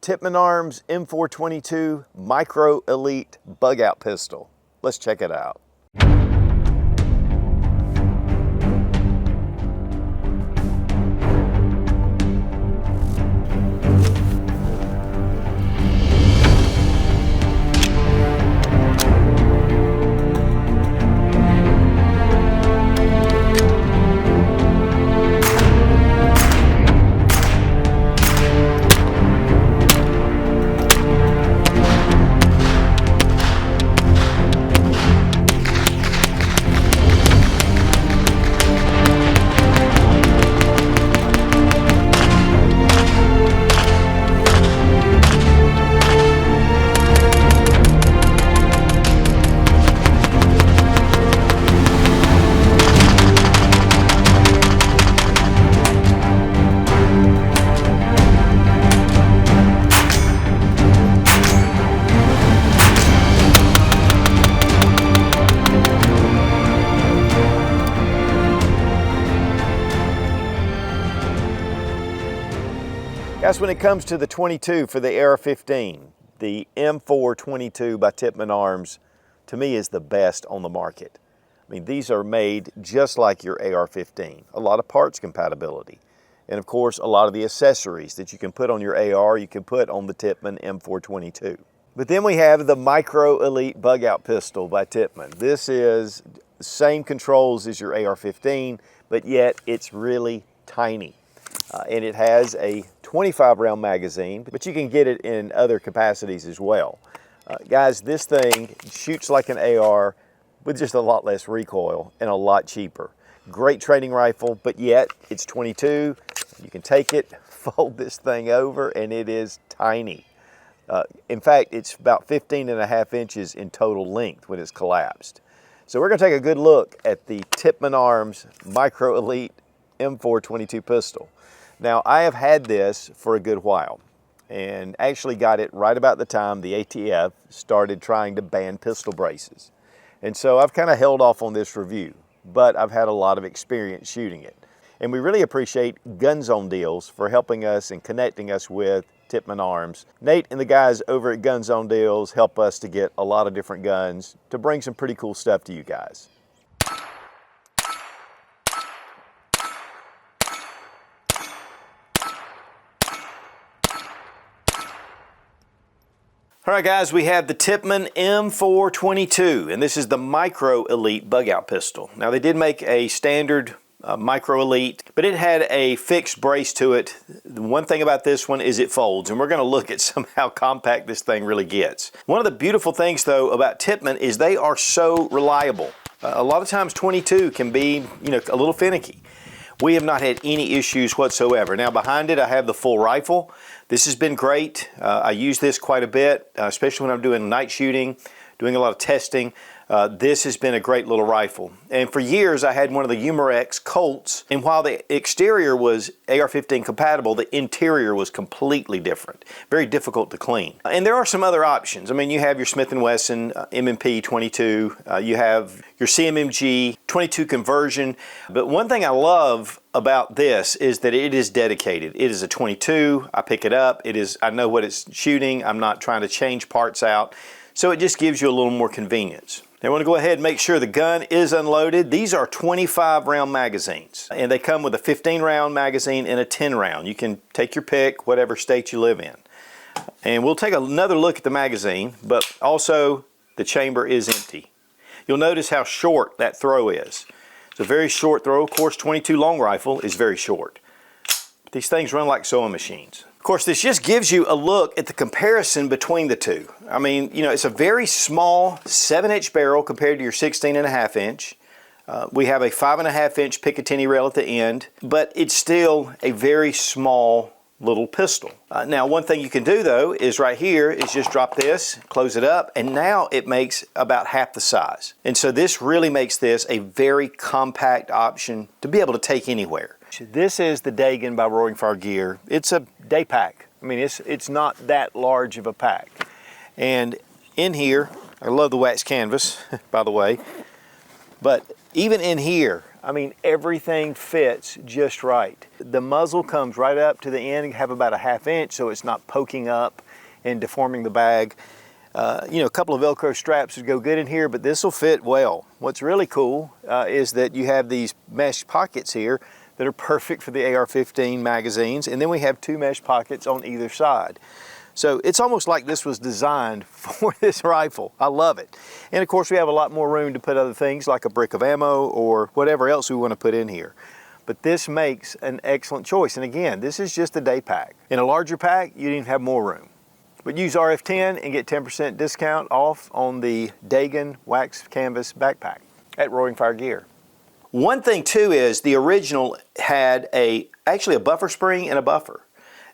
Tippmann Arms M422 Micro Elite Bug Out Pistol. Let's check it out. Guys, when it comes to the 22 for the AR-15, the M422 by Tippmann Arms, to me, is the best on the market. I mean, these are made just like your AR-15. A lot of parts compatibility. And of course, a lot of the accessories that you can put on your AR, you can put on the Tippmann M422. But then we have the Micro Elite Bug Out Pistol by Tippmann. This is the same controls as your AR-15, but yet it's really tiny. And it has a 25 round magazine, but you can get it in other capacities as well. Guys, this thing shoots like an AR with just a lot less recoil and a lot cheaper. Great training rifle, but yet it's 22. You can take it, fold this thing over, and it is tiny. In fact, it's about 15.5 inches in total length when it's collapsed. So we're gonna take a good look at the Tippmann Arms Micro Elite M422 pistol. Now, I have had this for a good while and actually got it right about the time the ATF started trying to ban pistol braces. And so I've kind of held off on this review, but I've had a lot of experience shooting it. And we really appreciate Gun Zone Deals for helping us and connecting us with Tippmann Arms. Nate and the guys over at Gun Zone Deals help us to get a lot of different guns to bring some pretty cool stuff to you guys. All right, guys, we have the Tippmann M422, and this is the Micro Elite Bug Out Pistol. Now, they did make a standard Micro Elite, but it had a fixed brace to it. The one thing about this one is it folds, and we're going to look at how compact this thing really gets. One of the beautiful things, though, about Tippmann is they are so reliable. A lot of times 22 can be, a little finicky. We have not had any issues whatsoever. Now, behind it, I have the full rifle. This has been great. I use this quite a bit, especially when I'm doing night shooting, doing a lot of testing. This has been a great little rifle. And for years, I had one of the Umarex Colts, and while the exterior was AR-15 compatible, the interior was completely different. Very difficult to clean. And there are some other options. I mean, you have your Smith & Wesson M&P 22, you have your CMMG 22 conversion. But one thing I love about this is that it is dedicated. It is a 22, I pick it up, I know what it's shooting, I'm not trying to change parts out. So it just gives you a little more convenience. Now I want to go ahead and make sure the gun is unloaded. These are 25 round magazines, and they come with a 15 round magazine and a 10 round. You can take your pick, whatever state you live in. And we'll take another look at the magazine, but also the chamber is empty. You'll notice how short that throw is. It's a very short throw. Of course, 22 long rifle is very short. These things run like sewing machines. Of course, this just gives you a look at the comparison between the two. I mean, it's a very small 7-inch barrel compared to your 16.5 inch. We have a 5.5 inch Picatinny rail at the end, but it's still a very small little pistol. Now, one thing you can do though is right here is just drop this, close it up, and now it makes about half the size. And so this really makes this a very compact option to be able to take anywhere. This is the Dagon by Roaring Fire Gear. It's a day pack. I mean, it's not that large of a pack. And in here, I love the wax canvas, by the way, but even in here, I mean, everything fits just right. The muzzle comes right up to the end, you have about a 1/2 inch so it's not poking up and deforming the bag. You know, a couple of Velcro straps would go good in here, but this will fit well. What's really cool is that you have these mesh pockets here that are perfect for the AR-15 magazines, and then we have 2 mesh pockets on either side. So it's almost like this was designed for this rifle. I love it. And of course we have a lot more room to put other things like a brick of ammo or whatever else we want to put in here. But this makes an excellent choice. And again, this is just a day pack. In a larger pack, you'd even have more room. But use RF10 and get 10% discount off on the Dagan Wax Canvas Backpack at Roaring Fire Gear. One thing too is the original had actually a buffer spring and a buffer.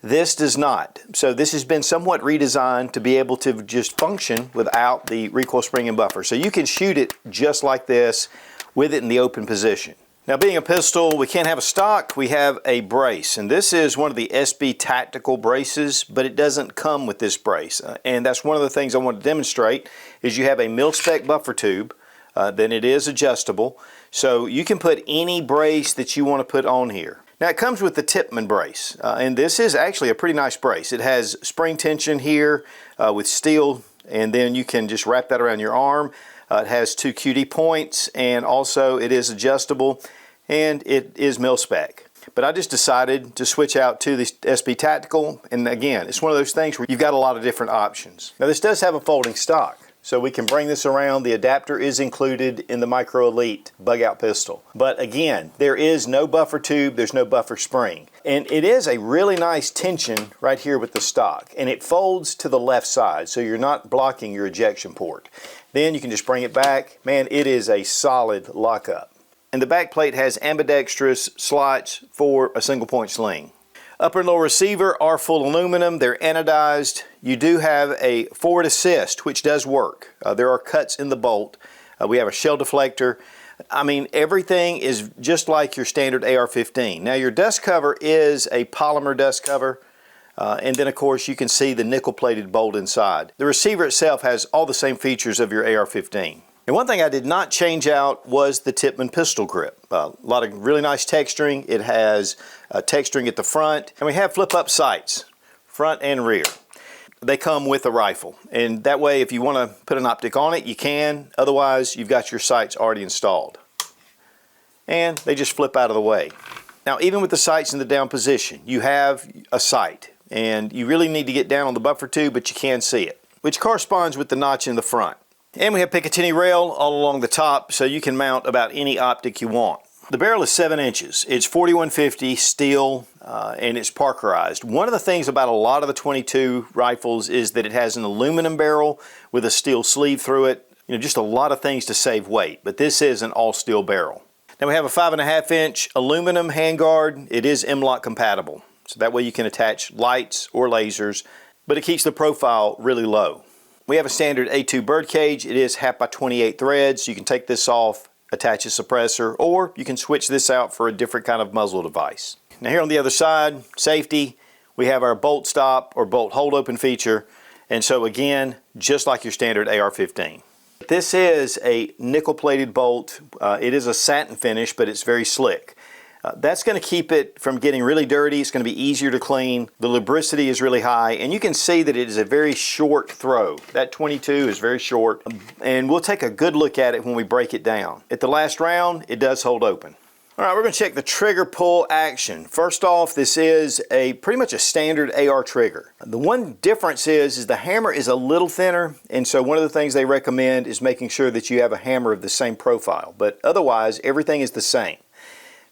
This does not. So this has been somewhat redesigned to be able to just function without the recoil spring and buffer. So you can shoot it just like this with it in the open position. Now, being a pistol, we can't have a stock, we have a brace. And this is one of the SB Tactical braces, but it doesn't come with this brace. And that's one of the things I want to demonstrate is you have a mil-spec buffer tube, then it is adjustable. So you can put any brace that you want to put on here. Now it comes with the Tippmann brace, and this is actually a pretty nice brace. It has spring tension here with steel, and then you can just wrap that around your arm. It has 2 QD points, and also it is adjustable, and it is mil-spec. But I just decided to switch out to the SB Tactical, and again, it's one of those things where you've got a lot of different options. Now this does have a folding stock, so we can bring this around. The adapter is included in the Micro Elite bug-out pistol. But again, there is no buffer tube, there's no buffer spring. And it is a really nice tension right here with the stock. And it folds to the left side, so you're not blocking your ejection port. Then you can just bring it back. Man, it is a solid lockup. And the back plate has ambidextrous slots for a single point sling. Upper and lower receiver are full aluminum. They're anodized. You do have a forward assist, which does work. There are cuts in the bolt. We have a shell deflector. I mean, everything is just like your standard AR-15. Now, your dust cover is a polymer dust cover. And then, of course, you can see the nickel-plated bolt inside. The receiver itself has all the same features of your AR-15. And one thing I did not change out was the Tippmann pistol grip. A lot of really nice texturing. It has texturing at the front. And we have flip-up sights, front and rear. They come with a rifle. And that way, if you want to put an optic on it, you can. Otherwise, you've got your sights already installed. And they just flip out of the way. Now, even with the sights in the down position, you have a sight. And you really need to get down on the buffer tube, but you can see it, which corresponds with the notch in the front. And we have Picatinny rail all along the top, so you can mount about any optic you want. The barrel is 7 inches. It's 4150 steel, and it's Parkerized. One of the things about a lot of the 22 rifles is that it has an aluminum barrel with a steel sleeve through it. You know, just a lot of things to save weight, but this is an all-steel barrel. Now we have a 5.5 inch aluminum handguard. It is M-LOK compatible, so that way you can attach lights or lasers, but it keeps the profile really low. We have a standard A2 birdcage. It is 1/2 by 28 threads. You can take this off, attach a suppressor, or you can switch this out for a different kind of muzzle device. Now here on the other side, safety, we have our bolt stop or bolt hold open feature. And so again, just like your standard AR-15. This is a nickel plated bolt. It is a satin finish, but it's very slick. That's going to keep it from getting really dirty. It's going to be easier to clean. The lubricity is really high, and you can see that it is a very short throw. That 22 is very short, and we'll take a good look at it when we break it down. At the last round, it does hold open. All right, we're going to check the trigger pull action. First off, this is pretty much a standard AR trigger. The one difference is the hammer is a little thinner, and so one of the things they recommend is making sure that you have a hammer of the same profile, but otherwise, everything is the same.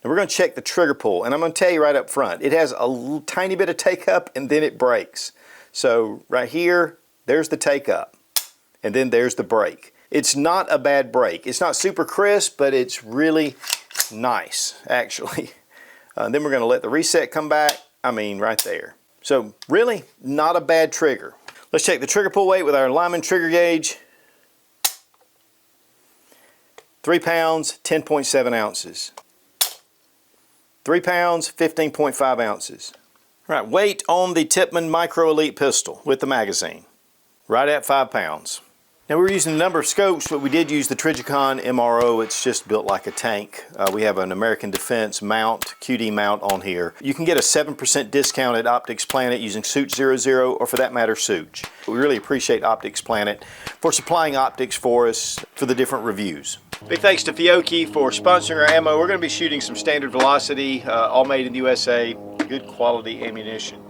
Now we're going to check the trigger pull, and I'm going to tell you right up front, it has a tiny bit of take up and then it breaks. So right here, there's the take up, and then there's the break. It's not a bad break. It's not super crisp, but it's really nice, actually. Then we're going to let the reset come back. I mean, right there. So really, not a bad trigger. Let's check the trigger pull weight with our Lyman trigger gauge. 3 pounds, 10.7 ounces. 3 pounds, 15.5 ounces. All right, weight on the Tippmann Micro Elite pistol with the magazine, right at 5 pounds. Now we're using a number of scopes, but we did use the Trijicon MRO. It's just built like a tank. We have an American Defense mount, QD mount on here. You can get a 7% discount at Optics Planet using Suit00 or for that matter Suit. We really appreciate Optics Planet for supplying optics for us for the different reviews. Big thanks to Fiocchi for sponsoring our ammo. We're going to be shooting some standard velocity, all made in the USA, good quality ammunition.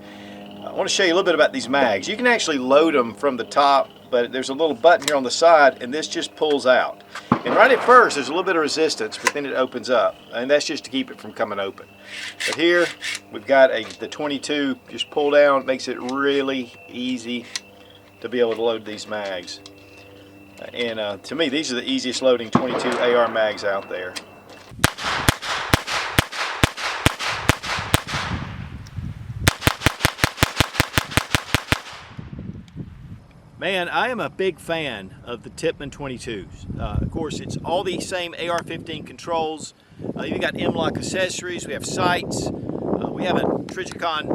I want to show you a little bit about these mags. You can actually load them from the top, but there's a little button here on the side and this just pulls out. And right at first there's a little bit of resistance, but then it opens up, and that's just to keep it from coming open. But here we've got the 22 just pull down. It makes it really easy to be able to load these mags. And to me, these are the easiest loading 22 AR mags out there. Man, I am a big fan of the Tippmann 22s. Of course, it's all the same AR-15 controls. You've got M-LOK accessories. We have sights. We have a Trijicon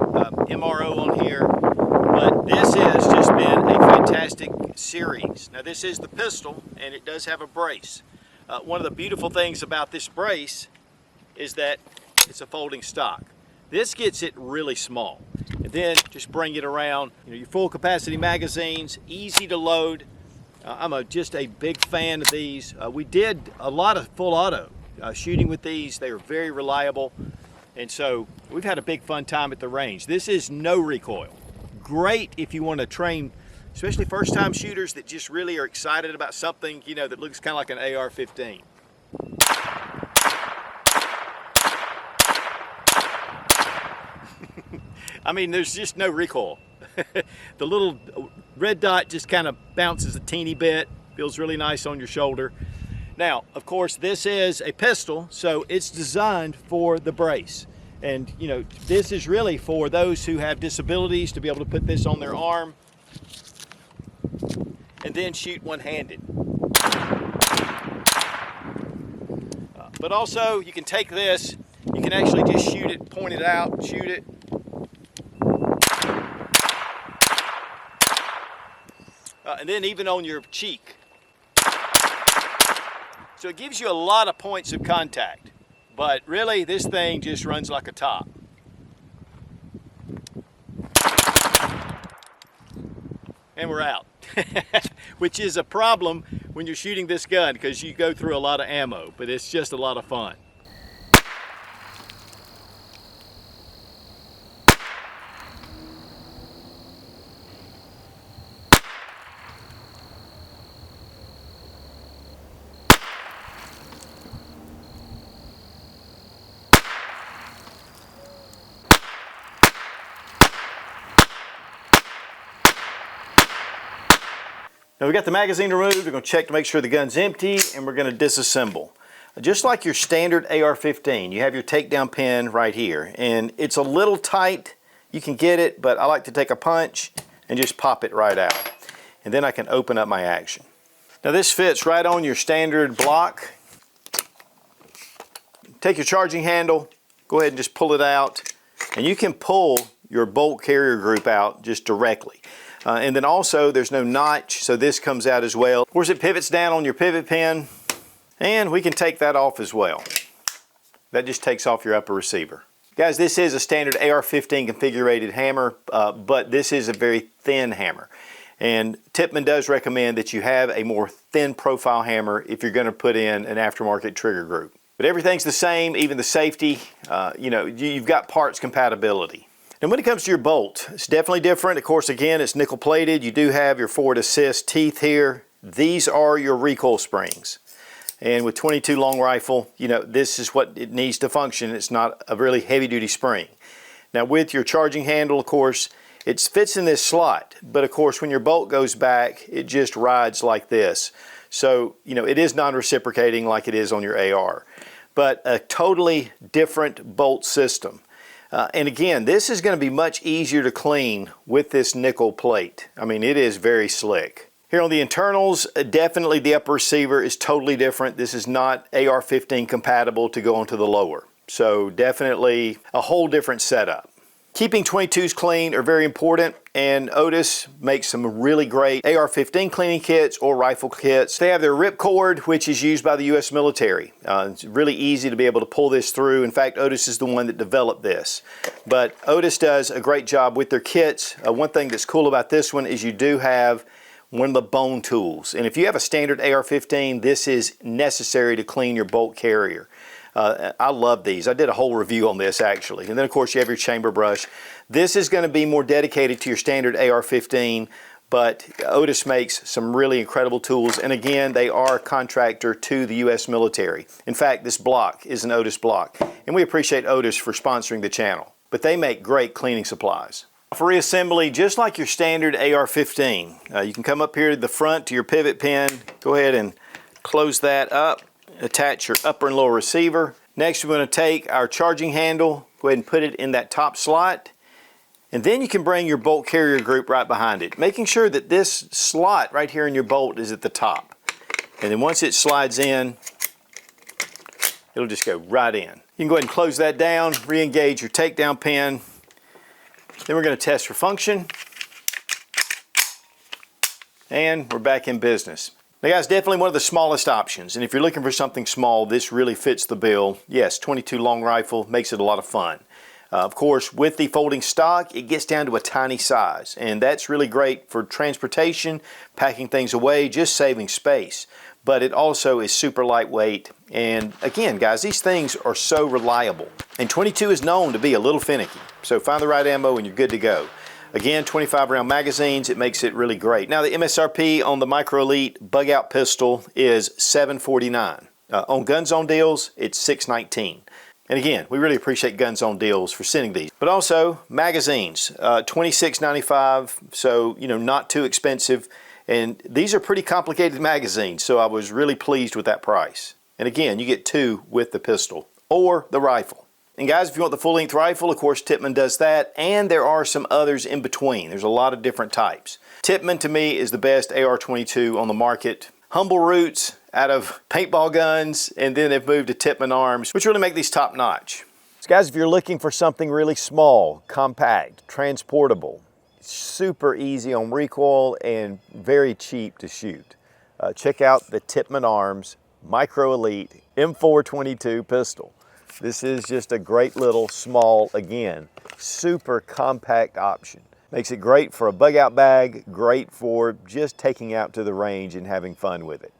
MRO on here. But this has just been a fantastic series. Now, this is the pistol, and it does have a brace. One of the beautiful things about this brace is that it's a folding stock. This gets it really small. And then just bring it around. You know, your full capacity magazines, easy to load. I'm just a big fan of these. We did a lot of full auto shooting with these. They are very reliable. And so we've had a big fun time at the range. This is no recoil. Great if you want to train, especially first time shooters that just really are excited about something, you know, that looks kind of like an AR-15. I mean, there's just no recoil. The little red dot just kind of bounces a teeny bit, feels really nice on your shoulder. Now, of course, this is a pistol, so it's designed for the brace. And, you know, this is really for those who have disabilities to be able to put this on their arm and then shoot one-handed. But also, you can take this, you can actually just shoot it, point it out, shoot it. And then even on your cheek. So it gives you a lot of points of contact, but really this thing just runs like a top. And we're out, which is a problem when you're shooting this gun because you go through a lot of ammo, but it's just a lot of fun. Now we got the magazine removed. We're going to check to make sure the gun's empty, and we're going to disassemble. Just like your standard AR-15, you have your takedown pin right here, and it's a little tight. You can get it, but I like to take a punch and just pop it right out. And then I can open up my action. Now this fits right on your standard block. Take your charging handle, go ahead and just pull it out, and you can pull your bolt carrier group out just directly. And then also there's no notch, so this comes out as well. Of course it pivots down on your pivot pin, and we can take that off as well. That just takes off your upper receiver. Guys, this is a standard AR-15 configurated hammer, but this is a very thin hammer. And Tippmann does recommend that you have a more thin profile hammer if you're going to put in an aftermarket trigger group. But everything's the same, even the safety, you know, you've got parts compatibility. And when it comes to your bolt, it's definitely different. Of course, again, it's nickel plated. You do have your forward assist teeth here. These are your recoil springs. And with 22 long rifle, you know, this is what it needs to function. It's not a really heavy duty spring. Now with your charging handle, of course, it fits in this slot. But of course, when your bolt goes back, it just rides like this. So, you know, it is non-reciprocating like it is on your AR. But a totally different bolt system. And again, this is going to be much easier to clean with this nickel plate. I mean, it is very slick. Here on the internals, definitely the upper receiver is totally different. This is not AR-15 compatible to go onto the lower. So definitely a whole different setup. Keeping 22s clean are very important, and Otis makes some really great AR-15 cleaning kits or rifle kits. They have their ripcord, which is used by the U.S. military. It's really easy to be able to pull this through. In fact, Otis is the one that developed this. But Otis does a great job with their kits. One thing that's cool about this one is you do have one of the bone tools. And if you have a standard AR-15, this is necessary to clean your bolt carrier. I love these. I did a whole review on this actually. And then of course you have your chamber brush. This is going to be more dedicated to your standard AR-15, but Otis makes some really incredible tools. And again, they are a contractor to the U.S. military. In fact, this block is an Otis block. And we appreciate Otis for sponsoring the channel. But they make great cleaning supplies. For reassembly, just like your standard AR-15, you can come up here to the front to your pivot pin. Go ahead and close that up. Attach your upper and lower receiver. Next, we're going to take our charging handle, go ahead and put it in that top slot, and then you can bring your bolt carrier group right behind it, making sure that this slot right here in your bolt is at the top. And then once it slides in, it'll just go right in. You can go ahead and close that down, re-engage your takedown pin. Then we're going to test for function, and we're back in business. Now guys, definitely one of the smallest options, and if you're looking for something small, this really fits the bill. Yes, 22 long rifle makes it a lot of fun. Of course, with the folding stock, it gets down to a tiny size, and that's really great for transportation, packing things away, just saving space. But it also is super lightweight, and again guys, these things are so reliable. And 22 is known to be a little finicky, so find the right ammo and you're good to go. Again, 25 round magazines, it makes it really great. Now the MSRP on the Micro Elite bug out pistol is $749. On Gun Zone deals, it's $619. And again, we really appreciate Gun Zone deals for sending these. But also magazines, $26.95, so not too expensive. And these are pretty complicated magazines, so I was really pleased with that price. And again, you get 2 with the pistol or the rifle. And guys, if you want the full-length rifle, of course, Tippmann does that, and there are some others in between. There's a lot of different types. Tippmann, to me, is the best AR-22 on the market. Humble roots out of paintball guns, and then they've moved to Tippmann arms, which really make these top-notch. So guys, if you're looking for something really small, compact, transportable, super easy on recoil, and very cheap to shoot, check out the Tippmann arms Micro Elite M422 pistol. This is just a great little small, again, super compact option. Makes it great for a bug out bag, great for just taking out to the range and having fun with it.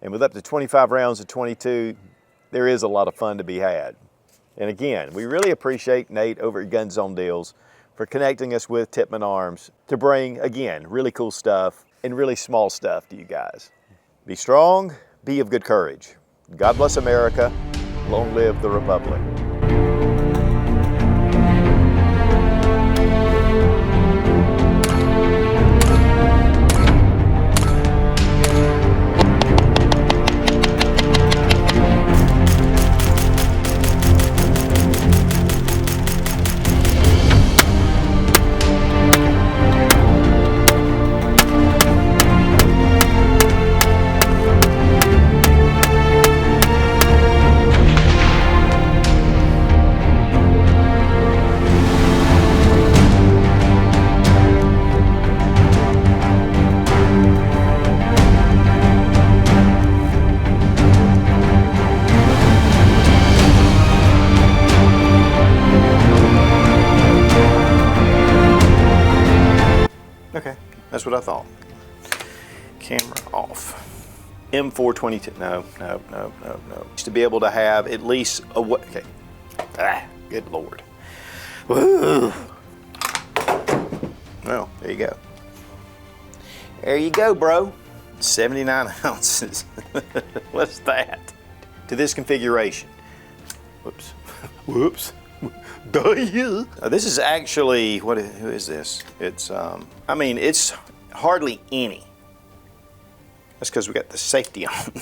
And with up to 25 rounds of 22, there is a lot of fun to be had. And again, we really appreciate Nate over at Gun Zone Deals for connecting us with Tippmann Arms to bring, again, really cool stuff and really small stuff to you guys. Be strong, be of good courage. God bless America. Long live the Republic. Okay, that's what I thought. Camera off. M422, no. To be able to have at least a, okay. Good Lord. Woo. Well, there you go. There you go, bro. 79 ounces. What's that? To this configuration. Whoops. Whoops. This is actually, who is this? It's, I mean, it's hardly any. That's because we got the safety on.